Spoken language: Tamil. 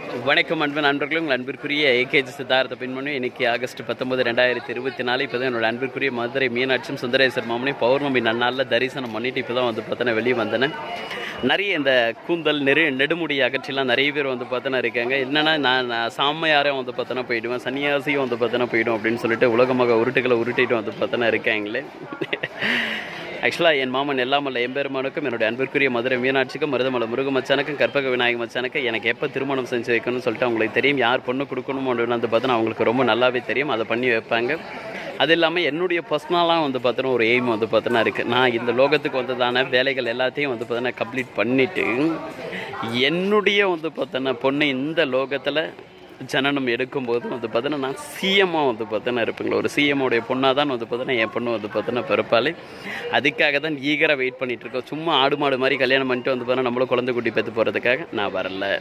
வணக்கம் அன்பு நண்பர்களும் உங்கள் அன்பிற்குரிய ஏகேஜி சித்தார்த்த பின்மணி. இன்றைக்கி ஆகஸ்ட் 19, 2024. இப்போ தான் என்னோட அன்பிற்குரிய மதுரை மீனாட்சியும் சுந்தரேஸ்வர் மாமனி பௌர்ணமி நன்னாளில் தரிசனம் பண்ணிவிட்டு இப்போ தான் வந்து பார்த்தோன்னா வெளியே வந்தேன். நிறைய இந்த கூந்தல் நெடுமுடி அகற்றிலாம் நிறைய பேர் வந்து பார்த்தோன்னா இருக்காங்க. என்னென்னா நான் சாமையாரையும் வந்து பார்த்தோன்னா போயிடுவேன், சன்னியாசியும் வந்து பார்த்தோன்னா போயிடும் அப்படின்னு சொல்லிட்டு உலகமாக உருட்டுகளை உருட்டிட்டு வந்து பார்த்தோன்னா இருக்காங்களே. ஆக்சுவலாக என் மாமன் எல்லாமல்ல எம்பெருமானுக்கும் என்னுடைய அன்பிற்குரிய மதுரை மீனாட்சிக்கும் மருதமலை முருக மச்சானுக்கும் கற்பக விநாயக மச்சானுக்கு எனக்கு எப்போ திருமணம் செஞ்சு வைக்கணும்னு சொல்லிட்டு அவங்களுக்கு தெரியும். யார் பொண்ணு கொடுக்கணும் அப்படின்னு வந்து பார்த்தோன்னா அவங்களுக்கு ரொம்ப நல்லாவே தெரியும். அதை பண்ணி வைப்பாங்க. அது இல்லாமல் என்னுடைய பர்சனலாக வந்து பார்த்தோன்னா ஒரு எய்ம் வந்து பார்த்தோன்னா இருக்குது. நான் இந்த லோகத்துக்கு வந்ததான வேலைகள் எல்லாத்தையும் வந்து பார்த்தோன்னா கம்ப்ளீட் பண்ணிவிட்டு என்னுடைய வந்து பார்த்தோன்னா பொண்ணு இந்த லோகத்தில் ஜனனம் எடுக்கும்போது வந்து பார்த்தோன்னா நான் சிஎம்மாக வந்து பார்த்தோன்னா இருப்பேங்களா. ஒரு சிஎம்மோடைய பொண்ணாக தான் வந்து பார்த்தோன்னா என் பொண்ணு வந்து பார்த்தோன்னா பிறப்பாளே. அதுக்காக தான் ஈகராக வெயிட் பண்ணிகிட்ருக்கோம். சும்மா ஆடு மாடு மாதிரி கல்யாணம் பண்ணிட்டு வந்து பார்த்தோன்னா நம்மளும் குழந்தை குட்டி பெற்று போகிறதுக்காக நான் வரல.